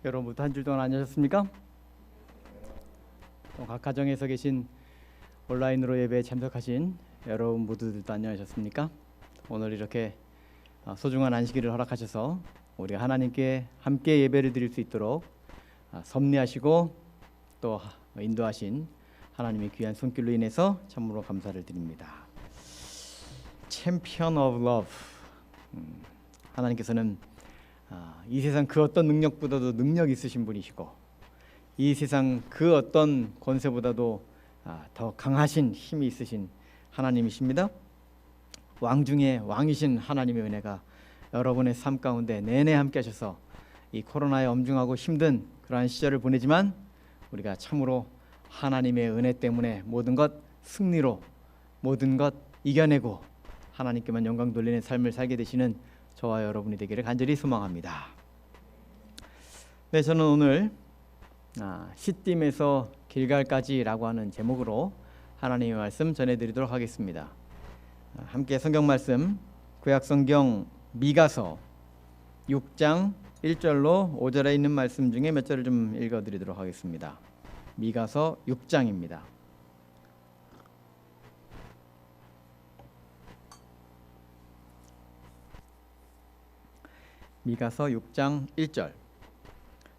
여러분 모두 한 주 동안 안녕하셨습니까? 각 가정에서 계신 온라인으로 예배에 참석하신 여러분 모두들도 안녕하셨습니까? 오늘 이렇게 소중한 안식일을 허락하셔서 우리가 하나님께 함께 예배를 드릴 수 있도록 섭리하시고 또 인도하신 하나님의 귀한 손길로 인해서 참으로 감사를 드립니다. 챔피언 오브 러브, 하나님께서는 이 세상 그 어떤 능력보다도 능력 있으신 분이시고 이 세상 그 어떤 권세보다도 더 강하신 힘이 있으신 하나님이십니다. 왕 중에 왕이신 하나님의 은혜가 여러분의 삶 가운데 내내 함께 하셔서 이 코로나의 엄중하고 힘든 그러한 시절을 보내지만 우리가 참으로 하나님의 은혜 때문에 모든 것 승리로 모든 것 이겨내고 하나님께만 영광 돌리는 삶을 살게 되시는 저와 여러분이 되기를 간절히 소망합니다. 네, 저는 오늘 시딤에서 길갈까지라고 하는 제목으로 하나님의 말씀 전해드리도록 하겠습니다. 함께 성경 말씀 구약성경 미가서 6장 1절로 5절에 있는 말씀 중에 몇 절을 좀 읽어드리도록 하겠습니다. 미가서 6장입니다. 미가서 6장 1절.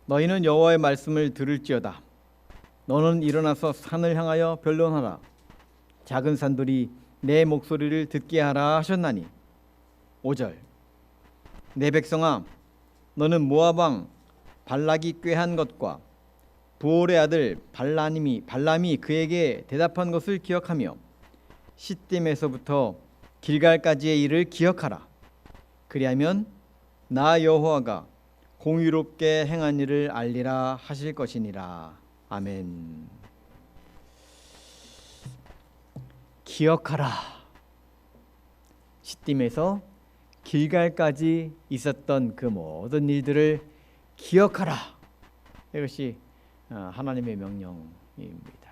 너희는 여호와의 말씀을 들을지어다. 너는 일어나서 산을 향하여 변론하라. 작은 산들이 내 목소리를 듣게 하라 하셨나니. 5절. 내 백성아, 너는 모압 왕 발락이 꾀한 것과 부올의 아들 발람이 그에게 대답한 것을 기억하며 시딤에서부터 길갈까지의 일을 기억하라. 그리하면 나 여호와가 공의롭게 행한 일을 알리라 하실 것이니라. 아멘. 기억하라. 시딤에서 길갈까지 있었던 그 모든 일들을 기억하라. 이것이 하나님의 명령입니다.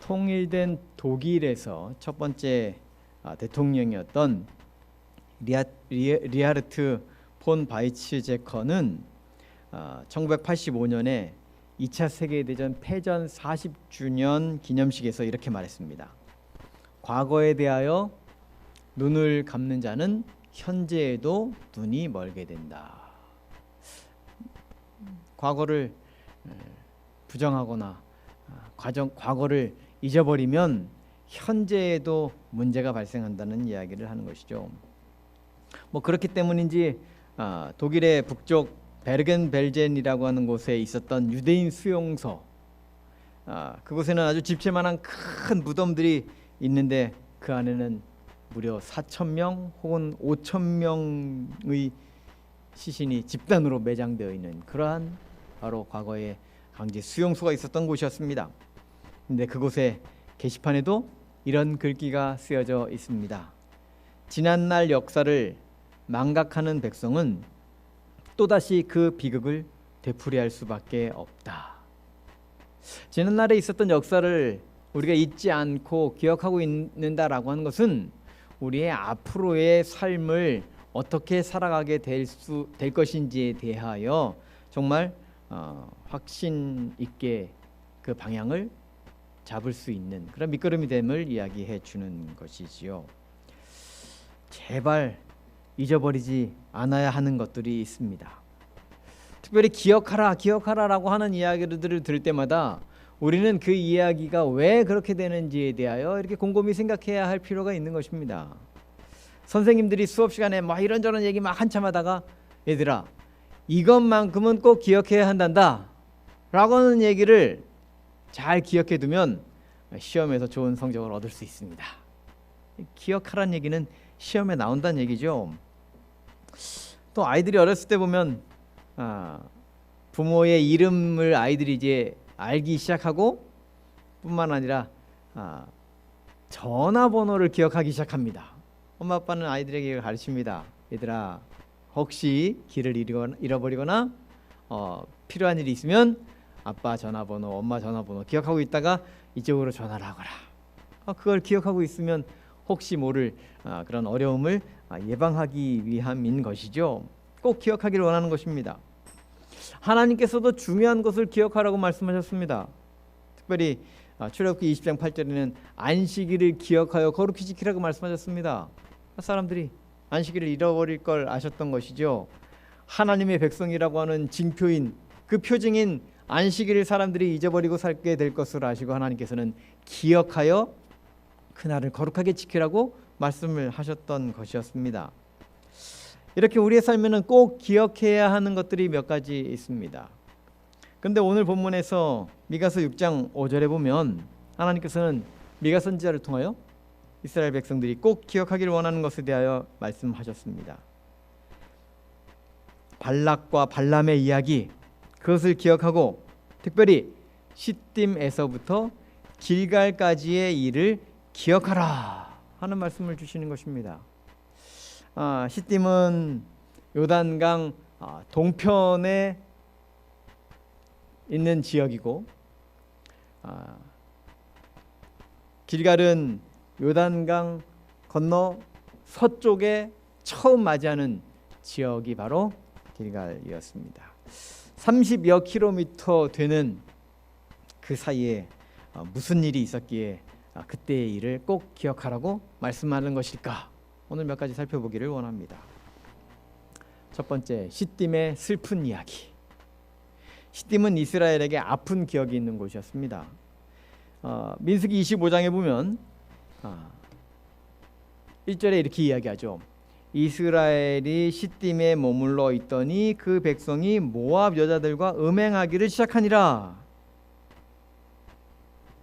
통일된 독일에서 첫 번째 대통령이었던 리하르트 폰 바이츠제커는 1985년에 2차 세계대전 패전 40주년 기념식에서 이렇게 말했습니다. 과거에 대하여 눈을 감는 자는 현재에도 눈이 멀게 된다. 과거를 부정하거나 과거를 잊어버리면 현재에도 문제가 발생한다는 이야기를 하는 것이죠. 그렇기 때문인지 독일의 북쪽 베르겐벨젠이라고 하는 곳에 있었던 유대인 수용소, 그곳에는 아주 집채만한 큰 무덤들이 있는데 그 안에는 무려 4,000명 혹은 5,000명의 시신이 집단으로 매장되어 있는 그러한 바로 과거의 강제 수용소가 있었던 곳이었습니다. 근데 그곳에 게시판에도 이런 글귀가 쓰여져 있습니다. 지난날 역사를 망각하는 백성은 또다시 그 비극을 되풀이할 수밖에 없다. 지난날에 있었던 역사를 우리가 잊지 않고 기억하고 있는다라고 하는 것은 우리의 앞으로의 삶을 어떻게 살아가게 될 것인지에 대하여 정말 확신 있게 그 방향을 잡을 수 있는 그런 밑거름이 됨을 이야기해 주는 것이지요. 제발 잊어버리지 않아야 하는 것들이 있습니다. 특별히 기억하라라고 하는 이야기들을 들을 때마다 우리는 그 이야기가 왜 그렇게 되는지에 대하여 이렇게 곰곰이 생각해야 할 필요가 있는 것입니다. 선생님들이 수업 시간에 이런저런 얘기 한참 하다가 얘들아 이것만큼은 꼭 기억해야 한단다 라고 하는 얘기를 잘 기억해 두면 시험에서 좋은 성적을 얻을 수 있습니다. 기억하라는 얘기는 시험에 나온다는 얘기죠. 또 아이들이 어렸을 때 보면 부모의 이름을 아이들이 이제 알기 시작하고 뿐만 아니라 전화번호를 기억하기 시작합니다. 엄마 아빠는 아이들에게 가르칩니다. 얘들아 혹시 길을 잃어버리거나 필요한 일이 있으면 아빠 전화번호, 엄마 전화번호 기억하고 있다가 이쪽으로 전화를 하거라. 그걸 기억하고 있으면 혹시 모를 그런 어려움을 예방하기 위함인 것이죠. 꼭 기억하기를 원하는 것입니다. 하나님께서도 중요한 것을 기억하라고 말씀하셨습니다. 특별히 출애굽기 20장 8절에는 안식일을 기억하여 거룩히 지키라고 말씀하셨습니다. 사람들이 안식일을 잃어버릴 걸 아셨던 것이죠. 하나님의 백성이라고 하는 징표인 그 표징인 안식일을 사람들이 잊어버리고 살게 될 것을 아시고 하나님께서는 기억하여 그날을 거룩하게 지키라고 말씀을 하셨던 것이었습니다. 이렇게 우리의 삶에는 꼭 기억해야 하는 것들이 몇 가지 있습니다. 그런데 오늘 본문에서 미가서 6장 5절에 보면 하나님께서는 미가 선지자를 통하여 이스라엘 백성들이 꼭 기억하기를 원하는 것에 대하여 말씀하셨습니다. 발락과 발람의 이야기, 그것을 기억하고 특별히 시딤에서부터 길갈까지의 일을 기억하라 하는 말씀을 주시는 것입니다. 시딤은 요단강 동편에 있는 지역이고 길갈은 요단강 건너 서쪽에 처음 맞이하는 지역이 바로 길갈이었습니다. 30여 킬로미터 되는 그 사이에 무슨 일이 있었기에 그때의 일을 꼭 기억하라고 말씀하는 것일까? 오늘 몇 가지 살펴보기를 원합니다. 첫 번째, 시딤의 슬픈 이야기. 시딤은 이스라엘에게 아픈 기억이 있는 곳이었습니다. 민수기 25장에 보면 1절에 이렇게 이야기하죠. 이스라엘이 시딤에 머물러 있더니 그 백성이 모압 여자들과 음행하기를 시작하니라.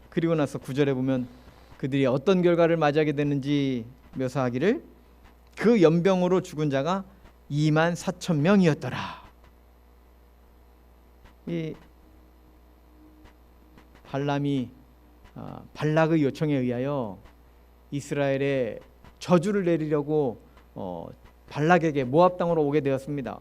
그리고 나서 9절에 보면 그들이 어떤 결과를 맞이하게 되는지 묘사하기를 그 연병으로 죽은 자가 24,000명이었더라. 이 발람이 발락의 요청에 의하여 이스라엘에 저주를 내리려고 발락에게 모압 땅으로 오게 되었습니다.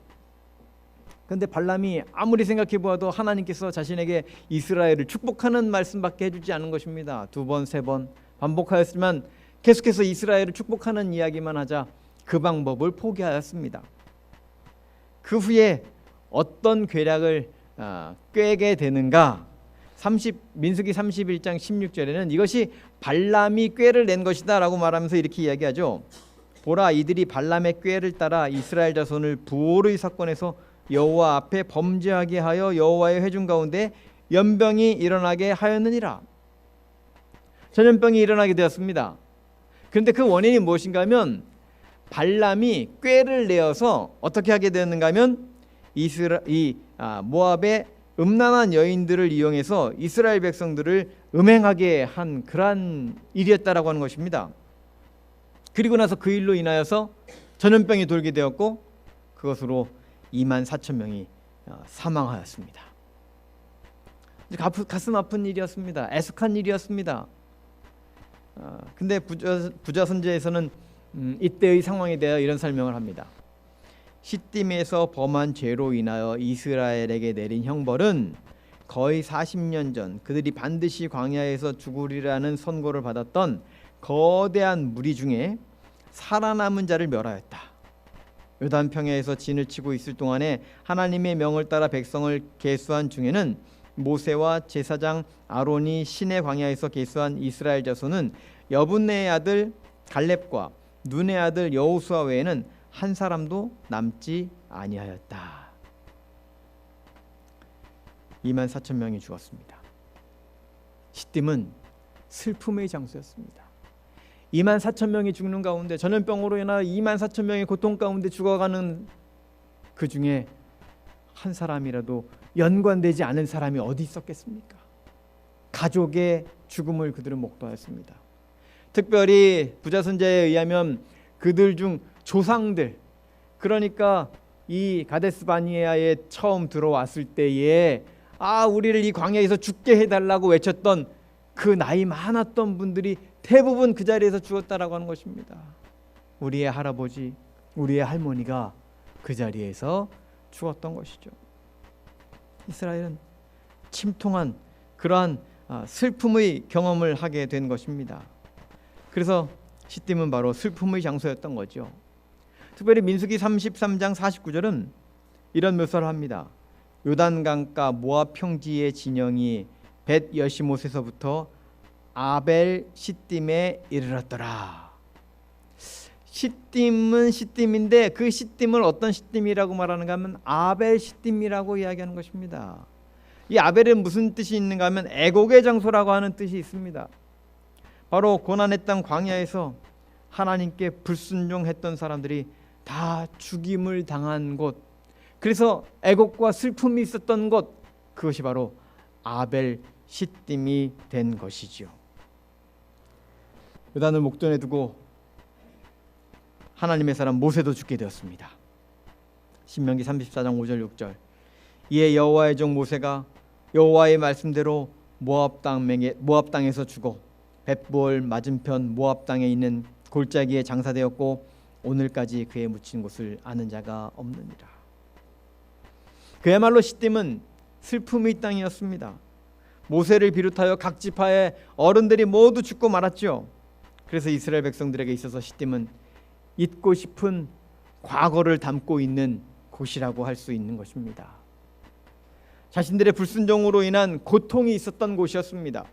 그런데 발람이 아무리 생각해 보아도 하나님께서 자신에게 이스라엘을 축복하는 말씀밖에 해주지 않은 것입니다. 2번, 3번 반복하였지만 계속해서 이스라엘을 축복하는 이야기만 하자 그 방법을 포기하였습니다. 그 후에 어떤 괴략을 꾀게 되는가? 민수기 31장 16절에는 이것이 발람이 꾀를 낸 것이다 라고 말하면서 이렇게 이야기하죠. 보라, 이들이 발람의 꾀를 따라 이스라엘 자손을 부올의 사건에서 여호와 앞에 범죄하게 하여 여호와의 회중 가운데 연병이 일어나게 하였느니라. 전염병이 일어나게 되었습니다. 그런데 그 원인이 무엇인가 하면 발람이 꾀를 내어서 어떻게 하게 되었는가 하면 모압의 음란한 여인들을 이용해서 이스라엘 백성들을 음행하게 한 그러한 일이었다라고 하는 것입니다. 그리고 나서 그 일로 인하여서 전염병이 돌게 되었고 그것으로 24,000명이 사망하였습니다. 가슴 아픈 일이었습니다. 애석한 일이었습니다. 근데 부자 선지에서는 이때의 상황에 대하여 이런 설명을 합니다. 시딤에서 범한 죄로 인하여 이스라엘에게 내린 형벌은 거의 40년 전 그들이 반드시 광야에서 죽으리라는 선고를 받았던 거대한 무리 중에 살아남은 자를 멸하였다. 요단 평야에서 진을 치고 있을 동안에 하나님의 명을 따라 백성을 계수한 중에는 모세와 제사장 아론이 시내 광야에서 계수한 이스라엘 자손은 여분네의 아들 갈렙과 눈의 아들 여호수아 외에는 한 사람도 남지 아니하였다. 24,000명이 죽었습니다. 시딤은 슬픔의 장소였습니다. 24,000명이 죽는 가운데 전염병으로 인하여 24,000명의 고통 가운데 죽어가는 그 중에 한 사람이라도 연관되지 않은 사람이 어디 있었겠습니까? 가족의 죽음을 그들은 목도하였습니다. 특별히 부자 선지자에 의하면 그들 중 조상들, 그러니까 이 가데스 바니아에 처음 들어왔을 때에 우리를 이 광야에서 죽게 해달라고 외쳤던 그 나이 많았던 분들이 대부분 그 자리에서 죽었다라고 하는 것입니다. 우리의 할아버지, 우리의 할머니가 그 자리에서 죽었던 것이죠. 이스라엘은 침통한 그러한 슬픔의 경험을 하게 된 것입니다. 그래서 시딤은 바로 슬픔의 장소였던 거죠. 특별히 민수기 33장 49절은 이런 묘사를 합니다. 요단강가 모압 평지의 진영이 벳 여시못에서부터 아벨 시딤에 이르렀더라. 시딤은 시딤인데 그 시딤을 어떤 시딤이라고 말하는가 하면 아벨 시딤이라고 이야기하는 것입니다. 이 아벨은 무슨 뜻이 있는가 하면 애곡의 장소라고 하는 뜻이 있습니다. 바로 고난의 땅 광야에서 하나님께 불순종했던 사람들이 다 죽임을 당한 곳, 그래서 애곡과 슬픔이 있었던 곳, 그것이 바로 아벨 시딤이 된 것이지요. 요단을 목전에 두고 하나님의 사람 모세도 죽게 되었습니다. 신명기 34장 5절 6절. 이에 여호와의 종 모세가 여호와의 말씀대로 모압 땅에서 죽어 벳보을 맞은편 모압 땅에 있는 골짜기에 장사되었고 오늘까지 그의 묻힌 곳을 아는 자가 없느니라. 그야말로 시딤은 슬픔의 땅이었습니다. 모세를 비롯하여 각 지파의 어른들이 모두 죽고 말았죠. 그래서 이스라엘 백성들에게 있어서 시딤은 잊고 싶은 과거를 담고 있는 곳이라고 할 수 있는 것입니다. 자신들의 불순종으로 인한 고통이 있었던 곳이었습니다.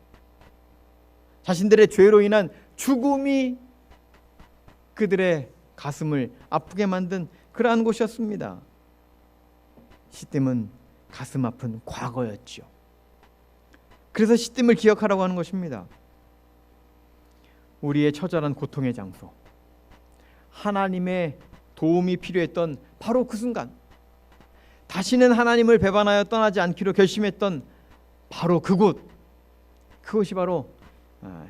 자신들의 죄로 인한 죽음이 그들의 가슴을 아프게 만든 그러한 곳이었습니다. 시딤은 가슴 아픈 과거였죠. 그래서 시딤을 기억하라고 하는 것입니다. 우리의 처절한 고통의 장소, 하나님의 도움이 필요했던 바로 그 순간, 다시는 하나님을 배반하여 떠나지 않기로 결심했던 바로 그곳, 그것이 바로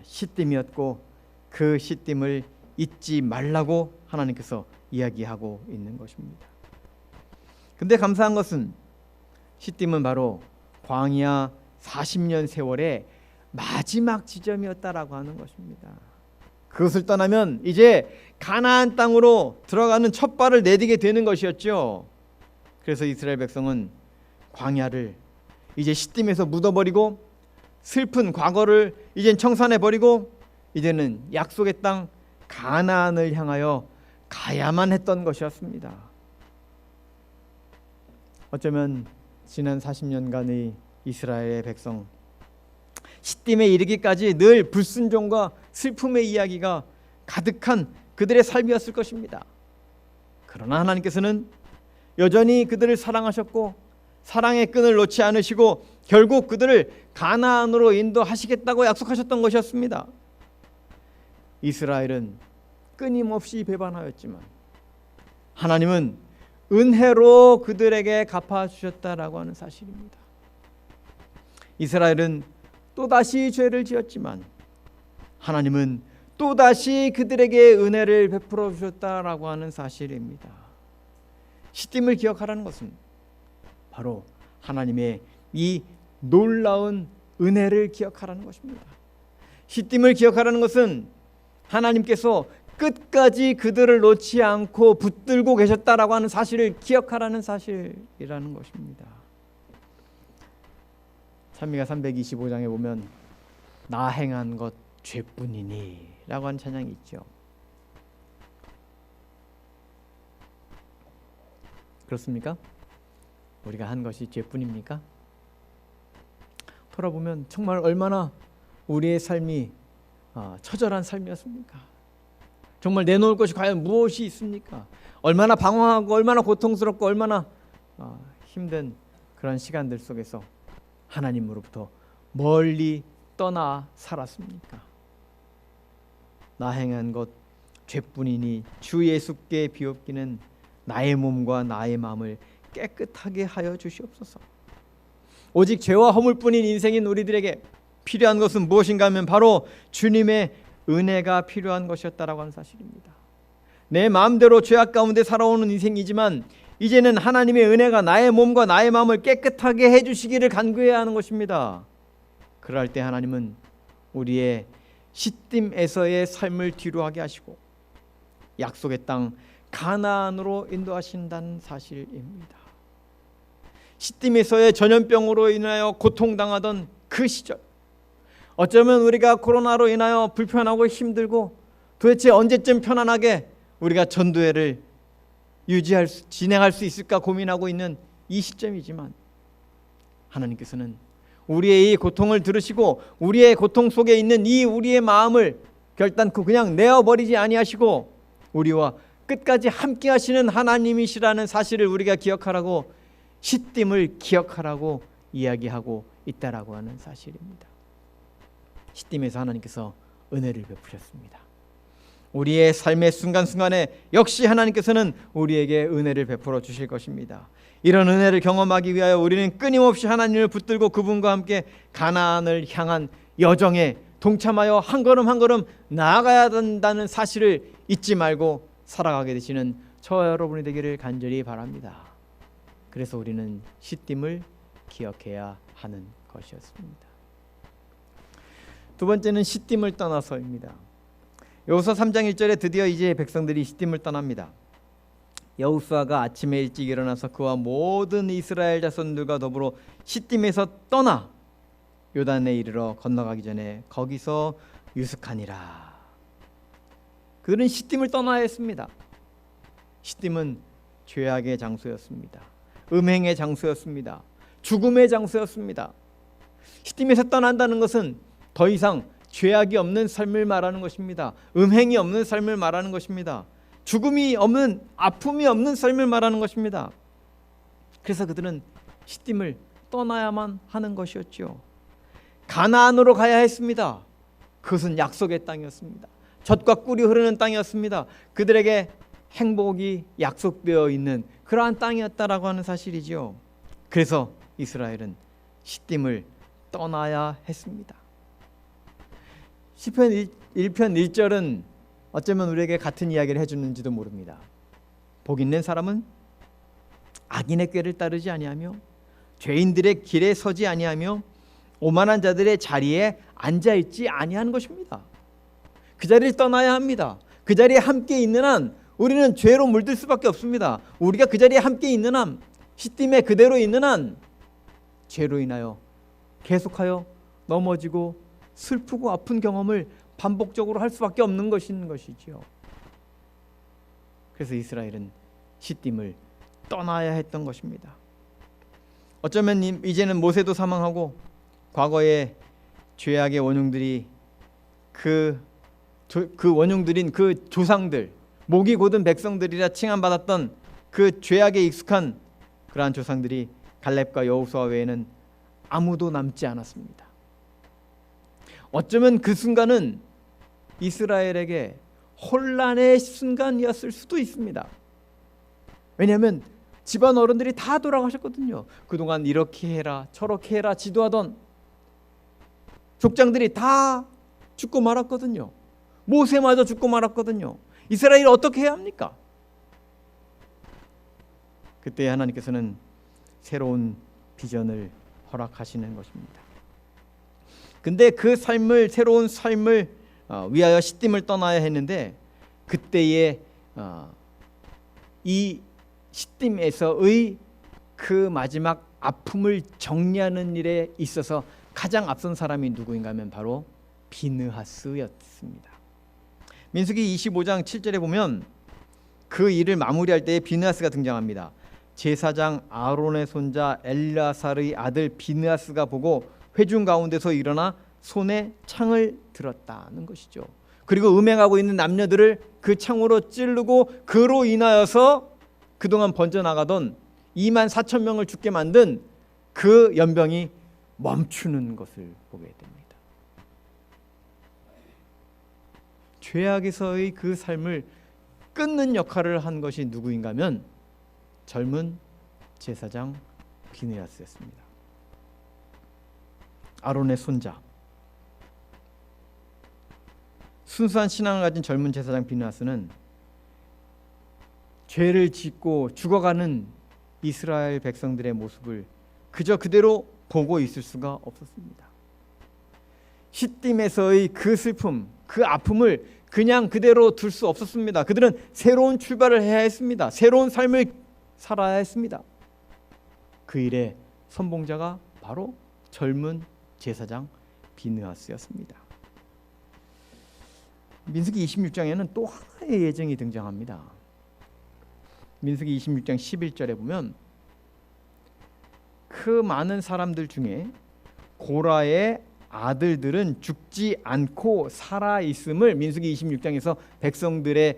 시딤이었고 그 시딤을 잊지 말라고 하나님께서 이야기하고 있는 것입니다. 근데 감사한 것은 시딤은 바로 광야 40년 세월의 마지막 지점이었다라고 하는 것입니다. 그것을 떠나면 이제 가나안 땅으로 들어가는 첫 발을 내디게 되는 것이었죠. 그래서 이스라엘 백성은 광야를 이제 시딤에서 묻어버리고 슬픈 과거를 이젠 청산해버리고 이제는 약속의 땅 가나안을 향하여 가야만 했던 것이었습니다. 어쩌면 지난 40년간의 이스라엘의 백성, 시딤에 이르기까지 늘 불순종과 슬픔의 이야기가 가득한 그들의 삶이었을 것입니다. 그러나 하나님께서는 여전히 그들을 사랑하셨고 사랑의 끈을 놓지 않으시고 결국 그들을 가나안으로 인도하시겠다고 약속하셨던 것이었습니다. 이스라엘은 끊임없이 배반하였지만 하나님은 은혜로 그들에게 갚아주셨다라고 하는 사실입니다. 이스라엘은 또다시 죄를 지었지만 하나님은 또다시 그들에게 은혜를 베풀어 주셨다라고 하는 사실입니다. 시딤을 기억하라는 것은 바로 하나님의 이 놀라운 은혜를 기억하라는 것입니다. 시딤을 기억하라는 것은 하나님께서 끝까지 그들을 놓지 않고 붙들고 계셨다라고 하는 사실을 기억하라는 사실이라는 것입니다. 찬미가 325장에 보면 나 행한 것 죄뿐이니 라고 하는 찬양이 있죠. 그렇습니까? 우리가 한 것이 죄뿐입니까? 돌아보면 정말 얼마나 우리의 삶이 처절한 삶이었습니까? 정말 내놓을 것이 과연 무엇이 있습니까? 얼마나 방황하고 얼마나 고통스럽고 얼마나 힘든 그런 시간들 속에서 하나님으로부터 멀리 떠나 살았습니까? 나 행한 것 죄뿐이니 주 예수께 비옵기는 나의 몸과 나의 마음을 깨끗하게 하여 주시옵소서. 오직 죄와 허물뿐인 인생인 우리들에게 필요한 것은 무엇인가 하면 바로 주님의 은혜가 필요한 것이었다라고 하는 사실입니다. 내 마음대로 죄악 가운데 살아오는 인생이지만 이제는 하나님의 은혜가 나의 몸과 나의 마음을 깨끗하게 해주시기를 간구해야 하는 것입니다. 그럴 때 하나님은 우리의 시딤에서의 삶을 뒤로하게 하시고 약속의 땅 가나안으로 인도하신다는 사실입니다. 시딤에서의 전염병으로 인하여 고통당하던 그 시절, 어쩌면 우리가 코로나로 인하여 불편하고 힘들고 도대체 언제쯤 편안하게 우리가 전도회를 진행할 수 있을까 고민하고 있는 이 시점이지만 하나님께서는 우리의 이 고통을 들으시고 우리의 고통 속에 있는 이 우리의 마음을 결단코 그냥 내어버리지 아니하시고 우리와 끝까지 함께 하시는 하나님이시라는 사실을 우리가 기억하라고, 시딤을 기억하라고 이야기하고 있다라고 하는 사실입니다. 시딤에서 하나님께서 은혜를 베푸셨습니다. 우리의 삶의 순간순간에 역시 하나님께서는 우리에게 은혜를 베풀어 주실 것입니다. 이런 은혜를 경험하기 위하여 우리는 끊임없이 하나님을 붙들고 그분과 함께 가나안을 향한 여정에 동참하여 한 걸음 한 걸음 나아가야 된다는 사실을 잊지 말고 살아가게 되시는 저와 여러분이 되기를 간절히 바랍니다. 그래서 우리는 시딤을 기억해야 하는 것이었습니다. 두 번째는 시딤을 떠나서입니다. 여호수아 3장 1절에 드디어 이제 백성들이 시딤을 떠납니다. 여호수아가 아침에 일찍 일어나서 그와 모든 이스라엘 자손들과 더불어 시딤에서 떠나 요단에 이르러 건너가기 전에 거기서 유숙하니라. 그들은 시딤을 떠나야 했습니다. 시딤은 죄악의 장소였습니다. 음행의 장소였습니다. 죽음의 장소였습니다. 시딤에서 떠난다는 것은 더 이상 죄악이 없는 삶을 말하는 것입니다. 음행이 없는 삶을 말하는 것입니다. 죽음이 없는, 아픔이 없는 삶을 말하는 것입니다. 그래서 그들은 시딤을 떠나야만 하는 것이었죠. 가나안으로 가야 했습니다. 그것은 약속의 땅이었습니다. 젖과 꿀이 흐르는 땅이었습니다. 그들에게 행복이 약속되어 있는 그러한 땅이었다라고 하는 사실이죠. 그래서 이스라엘은 시딤을 떠나야 했습니다. 시편 1편 1절은 어쩌면 우리에게 같은 이야기를 해주는지도 모릅니다. 복 있는 사람은 악인의 꾀를 따르지 아니하며 죄인들의 길에 서지 아니하며 오만한 자들의 자리에 앉아있지 아니하는 것입니다. 그 자리를 떠나야 합니다. 그 자리에 함께 있는 한 우리는 죄로 물들 수밖에 없습니다. 우리가 그 자리에 함께 있는 한, 시딤에 그대로 있는 한 죄로 인하여 계속하여 넘어지고 슬프고 아픈 경험을 반복적으로 할 수밖에 없는 것이지요. 그래서 이스라엘은 시딤을 떠나야 했던 것입니다. 어쩌면 이제는 모세도 사망하고 과거의 죄악의 원흉들이 그 원흉들인 그 조상들, 목이 곧은 백성들이라 칭함받았던 그 죄악에 익숙한 그러한 조상들이 갈렙과 여호수아 외에는 아무도 남지 않았습니다. 어쩌면 그 순간은 이스라엘에게 혼란의 순간이었을 수도 있습니다. 왜냐하면 집안 어른들이 다 돌아가셨거든요. 그동안 이렇게 해라 저렇게 해라 지도하던 족장들이 다 죽고 말았거든요. 모세마저 죽고 말았거든요. 이스라엘이 어떻게 해야 합니까? 그때 하나님께서는 새로운 비전을 허락하시는 것입니다. 근데 그 삶을, 새로운 삶을 위하여 시딤을 떠나야 했는데 그때의 이 시딤에서의 그 마지막 아픔을 정리하는 일에 있어서 가장 앞선 사람이 누구인가 하면 바로 비느하스였습니다. 민수기 25장 7절에 보면 그 일을 마무리할 때에 비느하스가 등장합니다. 제사장 아론의 손자 엘르아살의 아들 비느하스가 보고 회중 가운데서 일어나 손에 창을 들었다는 것이죠. 그리고 음행하고 있는 남녀들을 그 창으로 찌르고 그로 인하여서 그동안 번져나가던 2만 4천 명을 죽게 만든 그 연병이 멈추는 것을 보게 됩니다. 죄악에서의 그 삶을 끊는 역할을 한 것이 누구인가 하면 젊은 제사장 비느하스였습니다. 아론의 손자, 순수한 신앙을 가진 젊은 제사장 비느하스는 죄를 짓고 죽어가는 이스라엘 백성들의 모습을 그저 그대로 보고 있을 수가 없었습니다. 시딤에서의 그 슬픔, 그 아픔을 그냥 그대로 둘 수 없었습니다. 그들은 새로운 출발을 해야 했습니다. 새로운 삶을 살아야 했습니다. 그 일의 선봉자가 바로 젊은 제사장 비느하스였습니다. 민수기 26장에는 또 하나의 예정이 등장합니다. 민수기 26장 11절에 보면 그 그 많은 사람들 중에 고라의 아들들은 죽지 않고 살아 있음을 민수기 26장에서 백성들의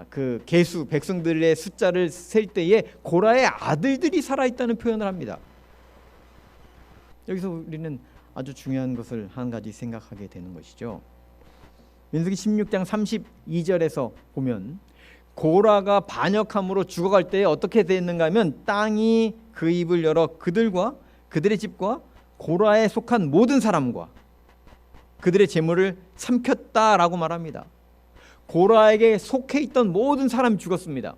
그 계수, 백성들의 숫자를 셀 때에 고라의 아들들이 살아 있다는 표현을 합니다. 여기서 우리는 아주 중요한 것을 한 가지 생각하게 되는 것이죠. 민수기 16장 32절에서 보면 고라가 반역함으로 죽어갈 때에 어떻게 됐는가 하면 땅이 그 입을 열어 그들과 그들의 집과 고라에 속한 모든 사람과 그들의 재물을 삼켰다라고 말합니다. 고라에게 속해 있던 모든 사람이 죽었습니다.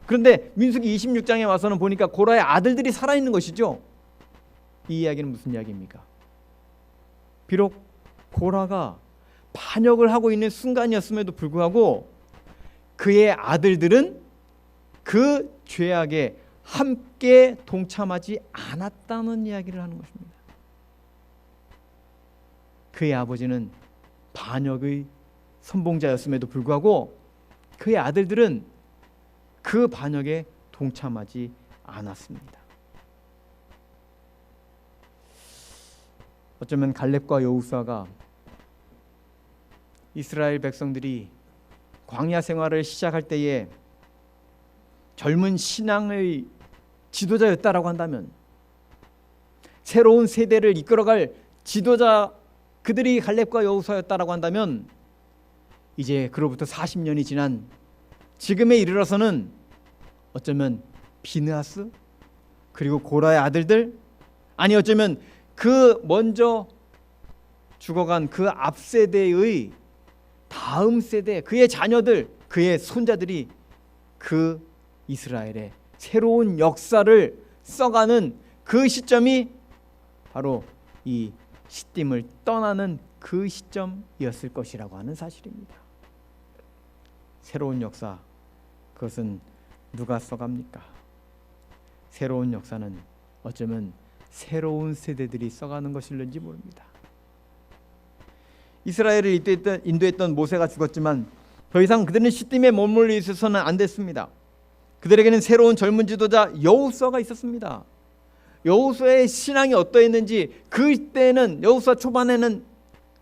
그런데 민수기 26장에 와서는 보니까 고라의 아들들이 살아있는 것이죠. 이 이야기는 무슨 이야기입니까? 비록 고라가 반역을 하고 있는 순간이었음에도 불구하고 그의 아들들은 그 죄악에 함께 동참하지 않았다는 이야기를 하는 것입니다. 그의 아버지는 반역의 선봉자였음에도 불구하고 그의 아들들은 그 반역에 동참하지 않았습니다. 어쩌면 갈렙과 여호수아가 이스라엘 백성들이 광야 생활을 시작할 때에 젊은 신앙의 지도자였다라고 한다면, 새로운 세대를 이끌어갈 지도자 그들이 갈렙과 여호수아였다라고 한다면, 이제 그로부터 40년이 지난 지금에 이르러서는 어쩌면 비느하스 그리고 고라의 아들들, 아니 어쩌면 그 먼저 죽어간 그 앞 세대의 다음 세대, 그의 자녀들, 그의 손자들이 그 이스라엘의 새로운 역사를 써가는 그 시점이 바로 이 시딤을 떠나는 그 시점이었을 것이라고 하는 사실입니다. 새로운 역사, 그것은 누가 써갑니까? 새로운 역사는 어쩌면 새로운 세대들이 써가는 것일는지 모릅니다. 이스라엘을 인도했던 모세가 죽었지만 더 이상 그들은 시딤에 머물러 있어서는 안 됐습니다. 그들에게는 새로운 젊은 지도자 여호수아가 있었습니다. 여호수아의 신앙이 어떠했는지, 그때는 여호수아 초반에는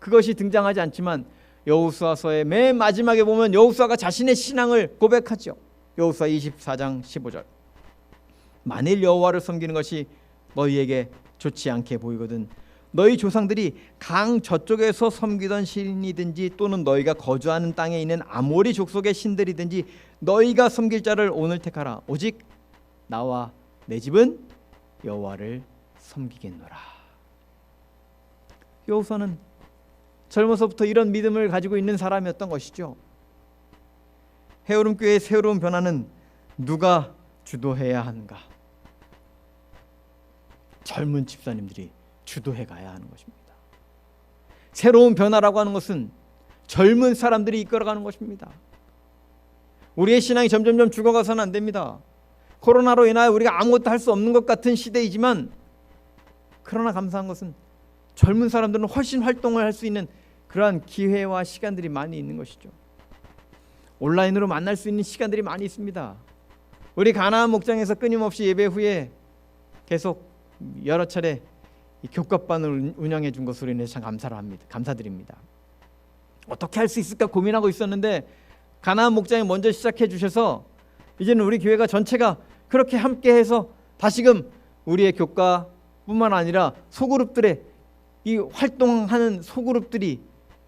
그것이 등장하지 않지만 여호수아서의 맨 마지막에 보면 여호수아가 자신의 신앙을 고백하죠. 여호수아 24장 15절. 만일 여호와를 섬기는 것이 너희에게 좋지 않게 보이거든 너희 조상들이 강 저쪽에서 섬기던 신이든지 또는 너희가 거주하는 땅에 있는 아모리 족속의 신들이든지 너희가 섬길 자를 오늘 택하라. 오직 나와 내 집은 여호와를 섬기겠노라. 여호수아는 젊어서부터 이런 믿음을 가지고 있는 사람이었던 것이죠. 헤어름교회의 새로운 변화는 누가 주도해야 하는가? 젊은 집사님들이 주도해 가야 하는 것입니다. 새로운 변화라고 하는 것은 젊은 사람들이 이끌어가는 것입니다. 우리의 신앙이 점점점 죽어가서는 안 됩니다. 코로나로 인하여 우리가 아무것도 할 수 없는 것 같은 시대이지만, 그러나 감사한 것은 젊은 사람들은 훨씬 활동을 할 수 있는 그러한 기회와 시간들이 많이 있는 것이죠. 온라인으로 만날 수 있는 시간들이 많이 있습니다. 우리 가나안 목장에서 끊임없이 예배 후에 계속 여러 차례 교과반을 운영해 준 것으로 인해서 참 감사드립니다. 어떻게 할 수 있을까 고민하고 있었는데 가나안 목장이 먼저 시작해 주셔서 이제는 우리 교회가 전체가 그렇게 함께해서 다시금 우리의 교과뿐만 아니라 소그룹들의 이 활동하는 소그룹들이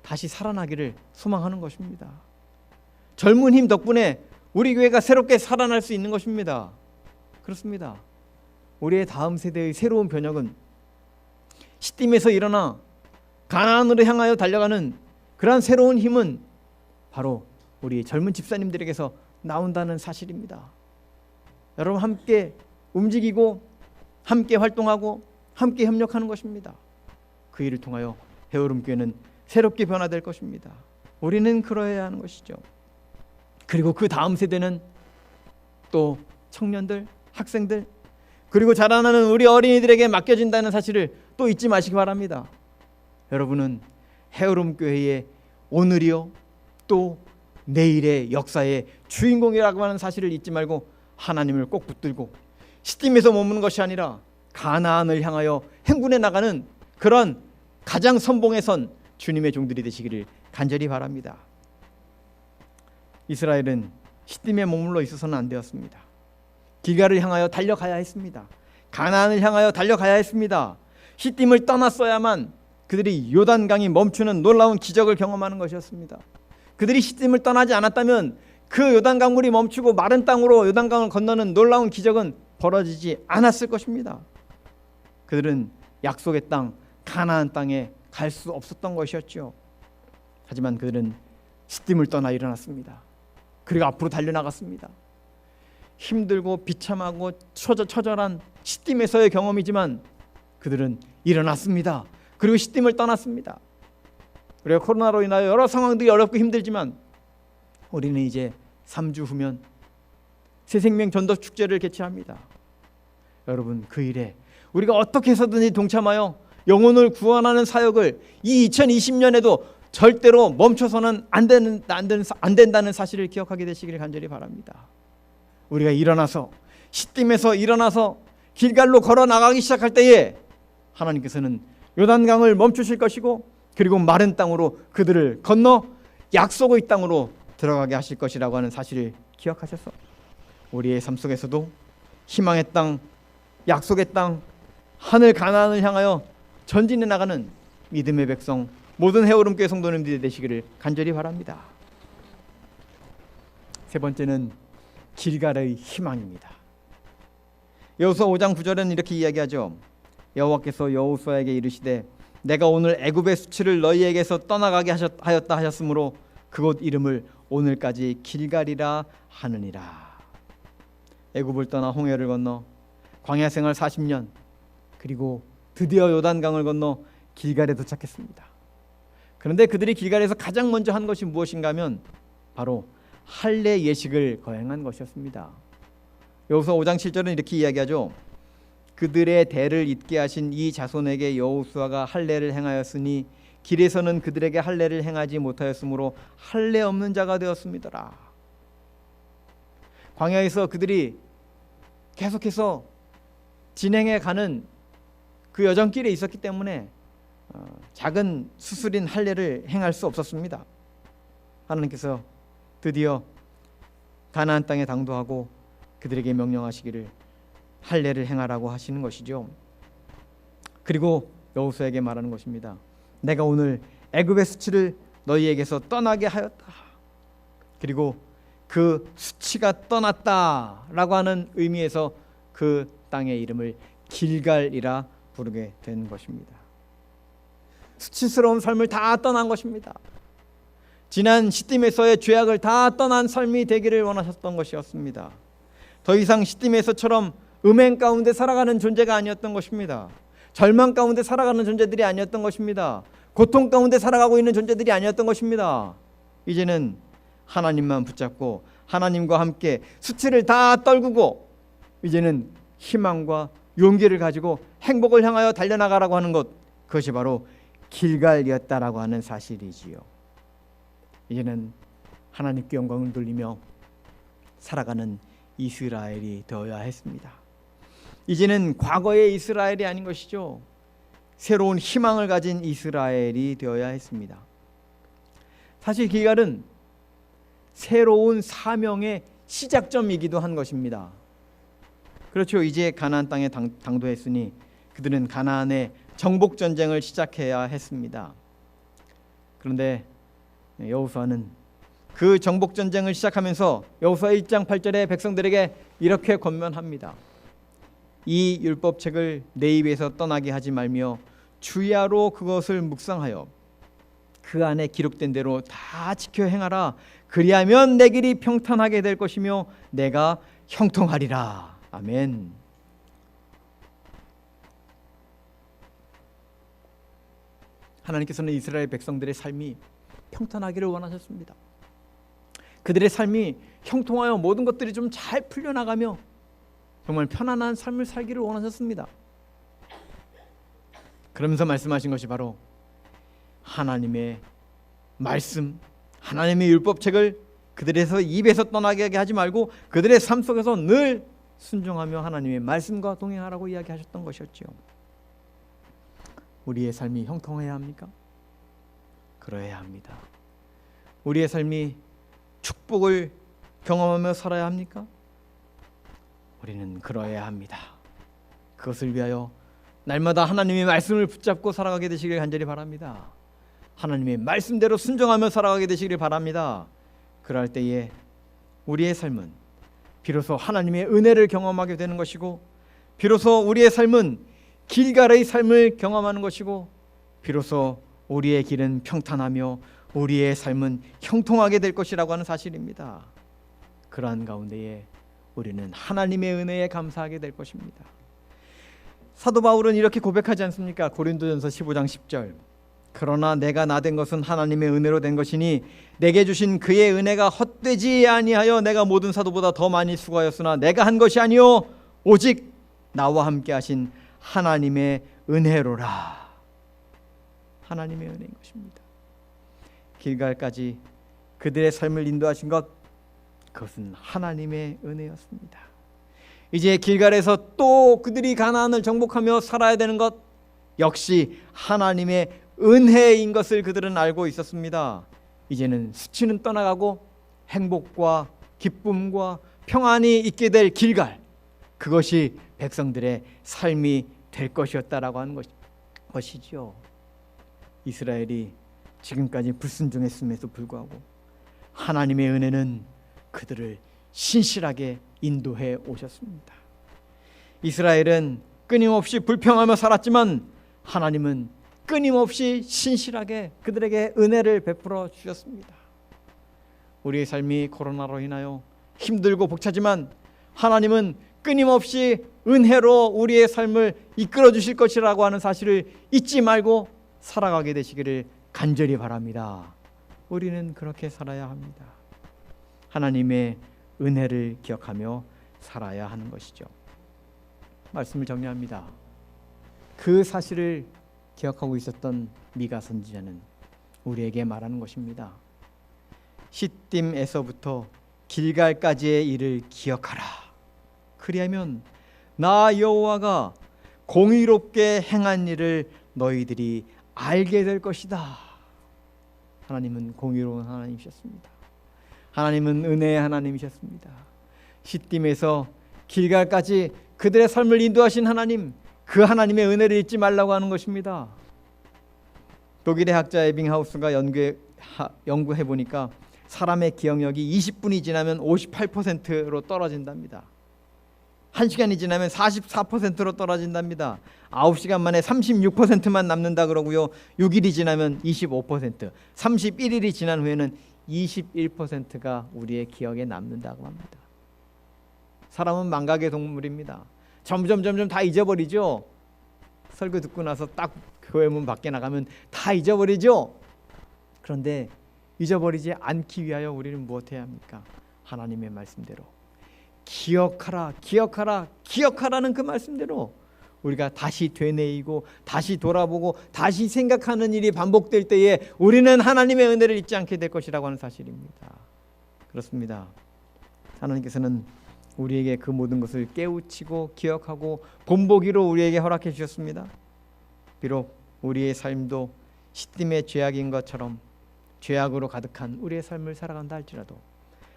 다시 살아나기를 소망하는 것입니다. 젊은 힘 덕분에 우리 교회가 새롭게 살아날 수 있는 것입니다. 그렇습니다. 우리의 다음 세대의 새로운 변혁은 시딤에서 일어나 가나안으로 향하여 달려가는 그러한 새로운 힘은 바로 우리 젊은 집사님들에게서 나온다는 사실입니다. 여러분 함께 움직이고 함께 활동하고 함께 협력하는 것입니다. 그 일을 통하여 헤어름교회는 새롭게 변화될 것입니다. 우리는 그러해야 하는 것이죠. 그리고 그 다음 세대는 또 청년들, 학생들, 그리고 자라나는 우리 어린이들에게 맡겨진다는 사실을 또 잊지 마시기 바랍니다. 여러분은 헤어름교회의 오늘이요 또 내일의 역사의 주인공이라고 하는 사실을 잊지 말고 하나님을 꼭 붙들고 시딤에서 머무는 것이 아니라 가나안을 향하여 행군해 나가는 그런 가장 선봉에 선 주님의 종들이 되시기를 간절히 바랍니다. 이스라엘은 시딤에 머물러 있어서는 안 되었습니다. 길갈을 향하여 달려가야 했습니다. 가나안을 향하여 달려가야 했습니다. 시딤을 떠났어야만 그들이 요단강이 멈추는 놀라운 기적을 경험하는 것이었습니다. 그들이 시딤을 떠나지 않았다면 그 요단강물이 멈추고 마른 땅으로 요단강을 건너는 놀라운 기적은 벌어지지 않았을 것입니다. 그들은 약속의 땅 가나안 땅에 갈 수 없었던 것이었죠. 하지만 그들은 시딤을 떠나 일어났습니다. 그리고 앞으로 달려나갔습니다. 힘들고 비참하고 처절한 시딤에서의 경험이지만 그들은 일어났습니다. 그리고 시딤을 떠났습니다. 우리가 코로나로 인하여 여러 상황들이 어렵고 힘들지만 우리는 이제 3주 후면 새생명 전도 축제를 개최합니다. 여러분, 그 일에 우리가 어떻게 해서든지 동참하여 영혼을 구원하는 사역을 이 2020년에도 절대로 멈춰서는 안 된다는 사실을 기억하게 되시기를 간절히 바랍니다. 우리가 일어나서 시딤에서 일어나서 길갈로 걸어 나가기 시작할 때에 하나님께서는 요단강을 멈추실 것이고 그리고 마른 땅으로 그들을 건너 약속의 땅으로 들어가게 하실 것이라고 하는 사실을 기억하셔서 우리의 삶 속에서도 희망의 땅, 약속의 땅, 하늘 가나안을 향하여 전진해 나가는 믿음의 백성 모든 해오름교회 성도님들이 되시기를 간절히 바랍니다. 세 번째는 길갈의 희망입니다. 여호수아 5장 9절은 이렇게 이야기하죠. 여호와께서 여호수아에게 이르시되 내가 오늘 애굽의 수치를 너희에게서 떠나가게 하였다 하셨으므로 그곳 이름을 오늘까지 길갈이라 하느니라. 애굽을 떠나 홍해를 건너 광야 생활 40년 그리고 드디어 요단강을 건너 길갈에 도착했습니다. 그런데 그들이 길갈에서 가장 먼저 한 것이 무엇인가 하면 바로 할례 예식을 거행한 것이었습니다. 여호수아 5장 7절은 이렇게 이야기하죠. 그들의 대를 잇게 하신 이 자손에게 여호수아가 할례를 행하였으니 길에서는 그들에게 할례를 행하지 못하였으므로 할례 없는 자가 되었습니다라. 광야에서 그들이 계속해서 진행해 가는 그 여정길에 있었기 때문에 작은 수술인 할례를 행할 수 없었습니다. 하나님께서 드디어 가나안 땅에 당도하고 그들에게 명령하시기를 할례를 행하라고 하시는 것이죠. 그리고 여호수아에게 말하는 것입니다. 내가 오늘 애굽의 수치를 너희에게서 떠나게 하였다. 그리고 그 수치가 떠났다라고 하는 의미에서 그 땅의 이름을 길갈이라 부르게 된 것입니다. 수치스러운 삶을 다 떠난 것입니다. 지난 시딤에서의 죄악을 다 떠난 삶이 되기를 원하셨던 것이었습니다. 더 이상 시딤에서처럼 음행 가운데 살아가는 존재가 아니었던 것입니다. 절망 가운데 살아가는 존재들이 아니었던 것입니다. 고통 가운데 살아가고 있는 존재들이 아니었던 것입니다. 이제는 하나님만 붙잡고 하나님과 함께 수치를 다 떨구고 이제는 희망과 용기를 가지고 행복을 향하여 달려나가라고 하는 것, 그것이 바로 길갈이었다라고 하는 사실이지요. 이제는 하나님께 영광을 돌리며 살아가는 이스라엘이 되어야 했습니다. 이제는 과거의 이스라엘이 아닌 것이죠. 새로운 희망을 가진 이스라엘이 되어야 했습니다. 사실 길갈은 새로운 사명의 시작점이기도 한 것입니다. 그렇죠. 이제 가나안 땅에 당도했으니 그들은 가나안의 정복 전쟁을 시작해야 했습니다. 그런데 여호수아는 그 정복 전쟁을 시작하면서 여호수아 1장 8절에 백성들에게 이렇게 권면합니다. 이 율법책을 내 입에서 떠나게 하지 말며 주야로 그것을 묵상하여 그 안에 기록된 대로 다 지켜 행하라. 그리하면 내 길이 평탄하게 될 것이며 내가 형통하리라. 아멘. 하나님께서는 이스라엘 백성들의 삶이 평탄하기를 원하셨습니다. 그들의 삶이 형통하여 모든 것들이 좀 잘 풀려나가며 정말 편안한 삶을 살기를 원하셨습니다. 그러면서 말씀하신 것이 바로 하나님의 말씀, 하나님의 율법책을 그들에서 입에서 떠나게 하지 말고 그들의 삶 속에서 늘 순종하며 하나님의 말씀과 동행하라고 이야기하셨던 것이었죠. 우리의 삶이 형통해야 합니까? 그러해야 합니다. 우리의 삶이 축복을 경험하며 살아야 합니까? 우리는 그러해야 합니다. 그것을 위하여 날마다 하나님의 말씀을 붙잡고 살아가게 되시길 간절히 바랍니다. 하나님의 말씀대로 순종하며 살아가게 되시길 바랍니다. 그럴 때에 우리의 삶은 비로소 하나님의 은혜를 경험하게 되는 것이고, 비로소 우리의 삶은 길갈의 삶을 경험하는 것이고, 비로소 우리의 길은 평탄하며 우리의 삶은 형통하게 될 것이라고 하는 사실입니다. 그러한 가운데에 우리는 하나님의 은혜에 감사하게 될 것입니다. 사도 바울은 이렇게 고백하지 않습니까? 고린도전서 15장 10절. 그러나 내가 나된 것은 하나님의 은혜로 된 것이니 내게 주신 그의 은혜가 헛되지 아니하여 내가 모든 사도보다 더 많이 수고하였으나 내가 한 것이 아니요 오직 나와 함께 하신 하나님의 은혜로라. 하나님의 은혜인 것입니다. 길갈까지 그들의 삶을 인도하신 것, 그것은 하나님의 은혜였습니다. 이제 길갈에서 또 그들이 가나안을 정복하며 살아야 되는 것, 역시 하나님의 은혜인 것을 그들은 알고 있었습니다. 이제는 수치는 떠나가고 행복과 기쁨과 평안이 있게 될 길갈, 그것이 백성들의 삶이 될 것이었다라고 하는 것이죠. 이스라엘이 지금까지 불순종했음에도 불구하고 하나님의 은혜는 그들을 신실하게 인도해 오셨습니다. 이스라엘은 끊임없이 불평하며 살았지만 하나님은 끊임없이 신실하게 그들에게 은혜를 베풀어 주셨습니다. 우리의 삶이 코로나로 인하여 힘들고 벅차지만 하나님은 끊임없이 은혜로 우리의 삶을 이끌어 주실 것이라고 하는 사실을 잊지 말고 살아가게 되시기를 간절히 바랍니다. 우리는 그렇게 살아야 합니다. 하나님의 은혜를 기억하며 살아야 하는 것이죠. 말씀을 정리합니다. 그 사실을 기억하고 있었던 미가 선지자는 우리에게 말하는 것입니다. 시딤에서부터 길갈까지의 일을 기억하라. 그리하면 나 여호와가 공의롭게 행한 일을 너희들이 알게 될 것이다. 하나님은 공의로운 하나님이셨습니다. 하나님은 은혜의 하나님이셨습니다. 시딤에서 길갈까지 그들의 삶을 인도하신 하나님, 그 하나님의 은혜를 잊지 말라고 하는 것입니다. 독일의 학자 에빙하우스가 연구해 보니까 사람의 기억력이 20분이 지나면 58%로 떨어진답니다. 1시간이 지나면 44%로 떨어진답니다. 9시간 만에 36%만 남는다 그러고요. 6일이 지나면 25%, 31일이 지난 후에는 21%가 우리의 기억에 남는다고 합니다. 사람은 망각의 동물입니다. 점점 다 잊어버리죠. 설교 듣고 나서 딱 교회 문 밖에 나가면 다 잊어버리죠. 그런데 잊어버리지 않기 위하여 우리는 무엇해야 합니까? 하나님의 말씀대로 기억하라는 그 말씀대로 우리가 다시 되뇌이고 다시 돌아보고 다시 생각하는 일이 반복될 때에 우리는 하나님의 은혜를 잊지 않게 될 것이라고 하는 사실입니다. 그렇습니다. 하나님께서는 우리에게 그 모든 것을 깨우치고 기억하고 본보기로 우리에게 허락해 주셨습니다. 비록 우리의 삶도 시딤의 죄악인 것처럼 죄악으로 가득한 우리의 삶을 살아간다 할지라도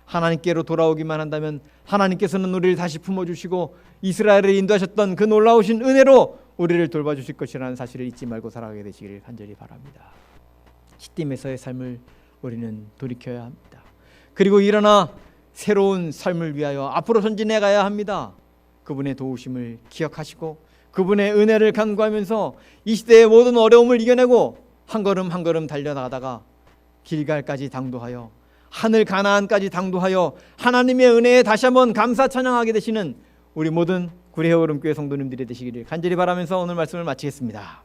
하나님께로 돌아오기만 한다면 하나님께서는 우리를 다시 품어주시고 이스라엘을 인도하셨던 그 놀라우신 은혜로 우리를 돌봐주실 것이라는 사실을 잊지 말고 살아가게 되시기를 간절히 바랍니다. 시딤에서의 삶을 우리는 돌이켜야 합니다. 그리고 일어나 새로운 삶을 위하여 앞으로 전진해 가야 합니다. 그분의 도우심을 기억하시고 그분의 은혜를 간구하면서 이 시대의 모든 어려움을 이겨내고 한 걸음 한 걸음 달려나가다가 길갈까지 당도하여 하늘 가나안까지 당도하여 하나님의 은혜에 다시 한번 감사 찬양하게 되시는 우리 모든 구례 흐름교회 성도님들이 되시기를 간절히 바라면서 오늘 말씀을 마치겠습니다.